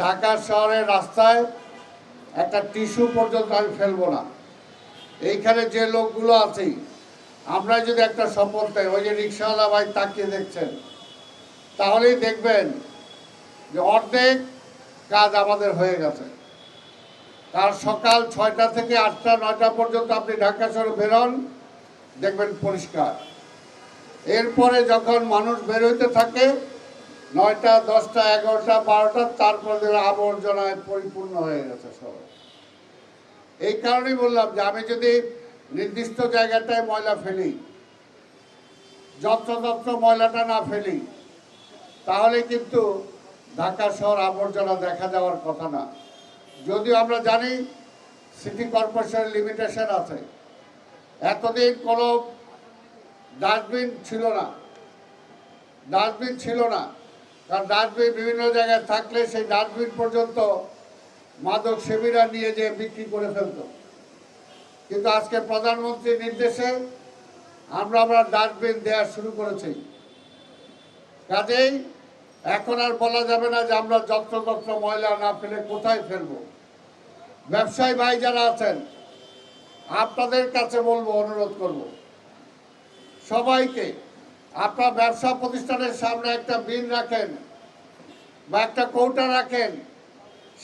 ঢাকা শহরের রাস্তায় একটা টিস্যু পর্যন্ত আমি ফেলবো না। এইখানে যে লোকগুলো আছে, আমরা যদি একটা শপথ দেই, ওই যে রিক্সাওয়ালা ভাই তাকিয়ে দেখছেন, তাহলেই দেখবেন যে অর্ধেক কাজ আমাদের হয়ে গেছে। কাল সকাল 6টা থেকে 8টা 9টা পর্যন্ত আপনি ঢাকা শহরে বেরোন, দেখবেন পরিষ্কার। এরপরে যখন মানুষ বেরোইতে থাকে 9টা 10টা 11টা 12টা, তারপরে আবর্জনায় পরিপূর্ণ হয়ে গেছে শহর। এই কারণেই বললাম যে আমি যদি নির্দিষ্ট জায়গাটায় ময়লা ফেলি, যত্রতত্র ময়লাটা না ফেলি, তাহলে কিন্তু ঢাকা শহর আবর্জনা দেখা যাওয়ার কথা না। যদিও আমরা জানি সিটি কর্পোরেশনের লিমিটেশন আছে। এতদিন কোনো ডাস্টবিন ছিল না, কারণ ডাস্টবিন বিভিন্ন জায়গায় থাকলে সেই ডাস্টবিন পর্যন্ত মাদক সেবীরা নিয়ে যেয়ে বিক্রি করে ফেলত। কিন্তু আজকে প্রধানমন্ত্রীর নির্দেশে আমরা ডাস্টবিন দেওয়া শুরু করেছি। কাজেই এখন আর বলা যাবে না যে আমরা যত্রতত্র ময়লা না ফেলে কোথায় ফেলবো। ব্যবসায়ী ভাই যারা আছেন, আপনাদের কাছে বলবো, অনুরোধ করব সবাইকে, আপনার ব্যবসা প্রতিষ্ঠানের সামনে একটা বিন রাখেন বা একটা কৌটা রাখেন,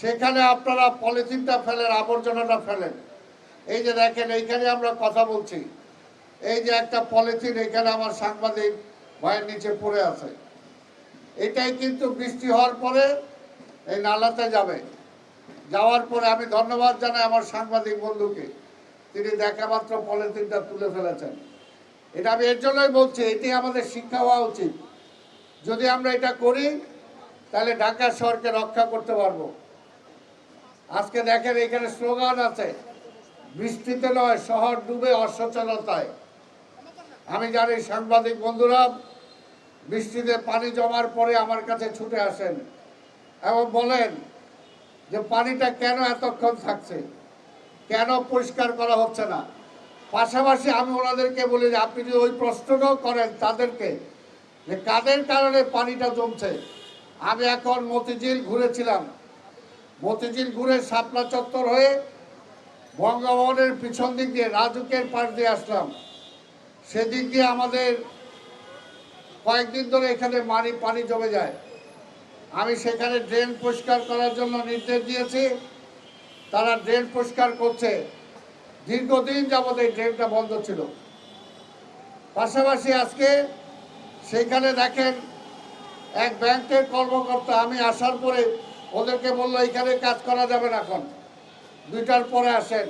সেখানে আপনারা পলিথিনটা ফেলেন, আবর্জনাটা ফেলেন। এই যে দেখেন, এইখানে আমরা কথা বলছি, এই যে একটা পলিথিন এখানে আমার সাংবাদিক ভাইয়ের নিচে পড়ে আছে, এটাই কিন্তু বৃষ্টি হওয়ার পরে এই নালাতে যাবে। যাওয়ার পরে আমি ধন্যবাদ জানাই আমার সাংবাদিক বন্ধুকে, তিনি দেখা মাত্র পলিথিনটা তুলে ফেলেছেন। এটা আমি এর জন্যই বলছি, এটি আমাদের শিক্ষা হওয়া উচিত। যদি আমরা এটা করি তাহলে ঢাকা শহরকে রক্ষা করতে পারবো। আজকে দেখেন এখানে স্লোগান আছে, বৃষ্টিতে নয় শহর ডুবে অসচেতনতায়। আমি জানি সাংবাদিক বন্ধুরা বৃষ্টিতে পানি জমার পরে আমার কাছে ছুটে আসেন এবং বলেন যে পানিটা কেন এতক্ষণ থাকছে, কেন পরিষ্কার করা হচ্ছে না। পাশাপাশি আমি ওনাদেরকে বলি যে আপনি যদি ওই প্রশ্নটাও করেন তাদেরকে যে কাদের কারণে পানিটা জমছে। আমি এখন মতিঝিল ঘুরেছিলাম, মতিঝিল ঘুরে শাপলা চত্বর হয়ে বঙ্গভবনের পিছন দিক দিয়ে রাজুকের পাশ দিয়ে আসলাম। সেদিক দিয়ে আমাদের কয়েকদিন ধরে এখানে পানি জমে যায়। আমি সেখানে ড্রেন পরিষ্কার করার জন্য নির্দেশ দিয়েছি, তারা ড্রেন পরিষ্কার করছে। দীর্ঘদিন যাবত এই ড্রেনটা বন্ধ ছিল। পাশাপাশি আজকে সেখানে দেখেন এক ব্যাংকের কর্মকর্তা, আমি আসার পরে ওদেরকে বললো এখানে কাজ করা যাবে না, এখন 2টার পরে আসেন।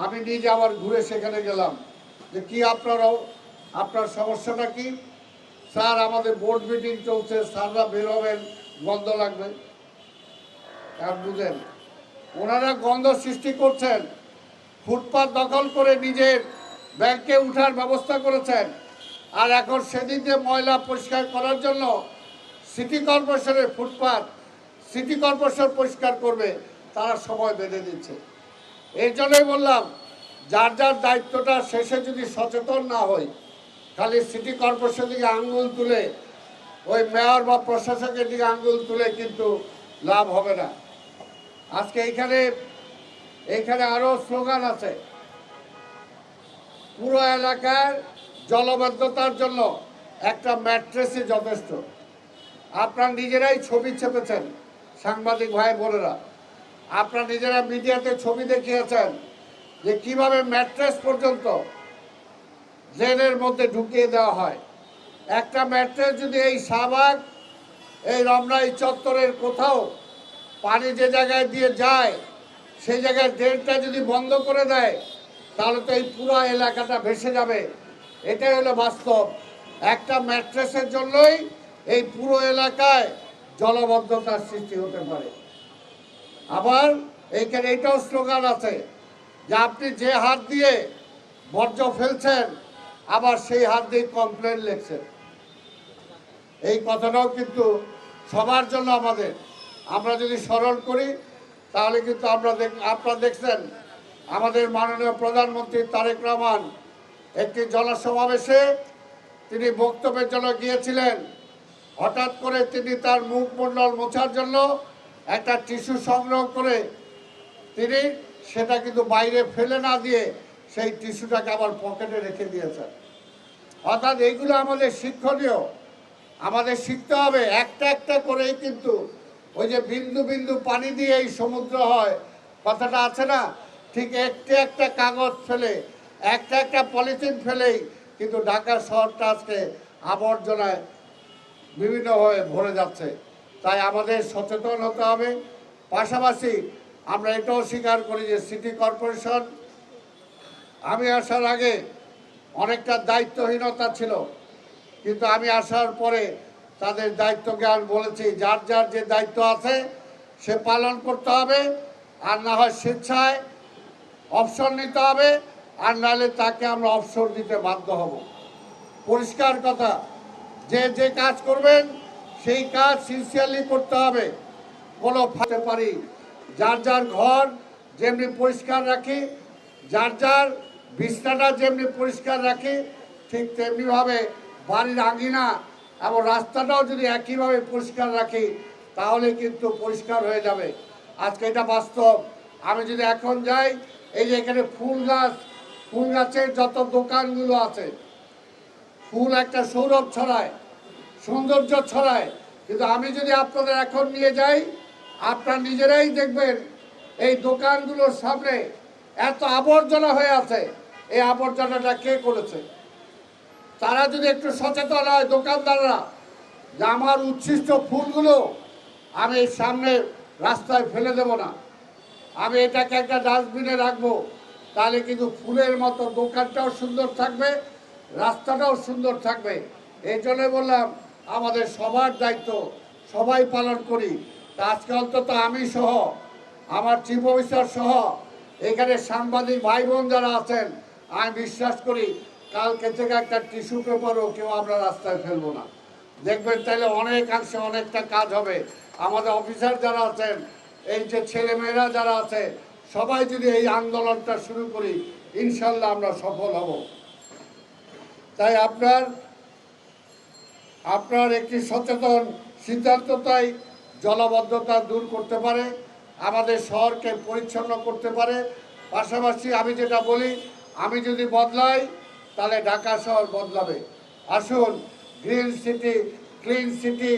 আমি নিজে আবার ঘুরে সেখানে গেলাম যে কি আপনার সমস্যাটা কি? স্যার আমাদের বোর্ড মিটিং চলছে, স্যাররা বেরোবেন, গন্ধ লাগবে। আর বুঝেন ওনারা গন্ধ সৃষ্টি করছেন, ফুটপাত দখল করে নিজের ব্যাংকে উঠার ব্যবস্থা করেছেন। আর এখন সেদিকে ময়লা পরিষ্কার করার জন্য সিটি কর্পোরেশনের ফুটপাত সিটি কর্পোরেশন পরিষ্কার করবে, তারা সময় বেঁধে দিচ্ছে। এর জন্যই বললাম যার যার দায়িত্বটা শেষে যদি সচেতন না হই, খালি সিটি কর্পোরেশন দিকে আঙ্গুল তুলে, ওই মেয়র বা প্রশাসকের দিকে আঙ্গুল তুলে কিন্তু লাভ হবে না। আজকে এইখানে আরো স্লোগান আছে, পুরো এলাকার জলবদ্ধতার জন্য একটা ম্যাট্রেসই যথেষ্ট। আপনারা নিজেরাই ছবি চেপেছেন, সাংবাদিক ভাই বোনেরা, আপনারা নিজেরা মিডিয়াতে ছবি দেখিয়েছেন যে কিভাবে ম্যাট্রেস পর্যন্ত ড্রেনের মধ্যে ঢুকিয়ে দেওয়া হয়। একটা ম্যাট্রেস যদি এই শাহবাগ, এই রমনাই চত্বরের কোথাও পানি যে জায়গায় দিয়ে যায়, সেই জায়গায় ড্রেনটা যদি বন্ধ করে দেয়, তাহলে তো এই পুরো এলাকাটা ভেসে যাবে। এটাই হলো বাস্তব। একটা ম্যাট্রেসের জন্যই এই পুরো এলাকায় জলবদ্ধতার সৃষ্টি হতে পারে। আবার এইখানে এটাও স্লোগান আছে যে আপনি যে হাত দিয়ে বর্জ্য ফেলছেন, আবার সেই হাত দিয়ে কমপ্লেন লিখছেন। এই কথাটাও কিন্তু সবার জন্য আমরা যদি স্মরণ করি, তাহলে কিন্তু আপনারা দেখছেন আমাদের মাননীয় প্রধানমন্ত্রী তারেক রহমান একটি জনসমাবেশে তিনি বক্তব্যের জন্য গিয়েছিলেন। হঠাৎ করে তিনি তার মুখমণ্ডল মোছার জন্য একটা টিস্যু সংগ্রহ করে তিনি সেটা কিন্তু বাইরে ফেলে না দিয়ে সেই টিস্যুটাকে আবার পকেটে রেখে দিয়েছেন। অর্থাৎ এইগুলো আমাদের শিক্ষণীয়, আমাদের শিখতে হবে। একটা একটা করেই কিন্তু ওই যে বিন্দু বিন্দু পানি দিয়ে এই সমুদ্র হয় কথাটা আছে না, ঠিক একটা একটা কাগজ ফেলে একটা একটা পলিথিন ফেলেই কিন্তু ঢাকা শহরটা আজকে আবর্জনায় বিভিন্নভাবে ভরে যাচ্ছে। তাই আমাদের সচেতন হতে হবে। পাশাপাশি আমরা এটাও স্বীকার করি যে সিটি কর্পোরেশন আমি আসার আগে অনেকটা দায়িত্বহীনতা ছিল, কিন্তু আমি আসার পরে তাদের দায়িত্ব জ্ঞান বলেছি, যার যার যে দায়িত্ব আছে সে পালন করতে হবে, আর না হয় স্বেচ্ছায় অবসর নিতে হবে, আর নাহলে তাকে আমরা অবসর দিতে বাধ্য হব। পরিষ্কার কথা, যে যে কাজ করবেন সেই কাজ সিনসিয়ারলি করতে হবে। কোনো ফাঁকতে পারি, যার যার ঘর যেমনি পরিষ্কার রাখি, যার যার বিছনাটা যেমনি পরিষ্কার রাখি, ঠিক তেমনিভাবে বাড়ির আঙিনা এবং রাস্তাটাও যদি একইভাবে পরিষ্কার রাখি তাহলে কিন্তু পরিষ্কার হয়ে যাবে। আজকে এটা বাস্তব। আমি যদি এখন যাই, এই যে এখানে ফুল গাছের যত দোকানগুলো আছে, ফুল একটা সৌরভ ছড়ায়, সৌন্দর্য ছড়ায়, কিন্তু আমি যদি আপনাদের এখন নিয়ে যাই, আপনারা নিজেরাই দেখবেন এই দোকানগুলোর সামনে এত আবর্জনা হয়ে আছে। এই আবর্জনাটা কে করেছে? তারা যদি একটু সচেতন হয় দোকানদাররা, যে আমার উচ্ছিষ্ট ফুলগুলো আমি সামনে রাস্তায় ফেলে দেব না, আমি এটাকে একটা ডাস্টবিনে রাখবো, তাহলে কিন্তু ফুলের মতো দোকানটাও সুন্দর থাকবে, রাস্তাটাও সুন্দর থাকবে। এই জন্য বললাম আমাদের সবার দায়িত্ব, সবাই পালন করি। তা আজকে অন্তত আমি সহ, আমার চিফ অফিসার সহ, এখানে সাংবাদিক ভাই বোন যারা আছেন, আমি বিশ্বাস করি কালকে থেকে একটা টিস্যু পেপারও কেউ আমরা রাস্তায় ফেলবো না। দেখবেন তাহলে অনেকাংশে অনেকটা কাজ হবে। আমাদের অফিসার যারা আছেন, এই যে ছেলেমেয়েরা যারা আছে, সবাই যদি এই আন্দোলনটা শুরু করি, ইনশাল্লাহ আমরা সফল হব। তাই আপনার একটি সচেতন সিদ্ধান্তটাই জলাবদ্ধতা দূর করতে পারে, আমাদের শহরকে পরিচ্ছন্ন করতে পারে। পাশাপাশি আমি যেটা বলি, আমি যদি বদলাই তাহলে ঢাকা শহর বদলাবে। আসুন গ্রিন সিটি, ক্লিন সিটি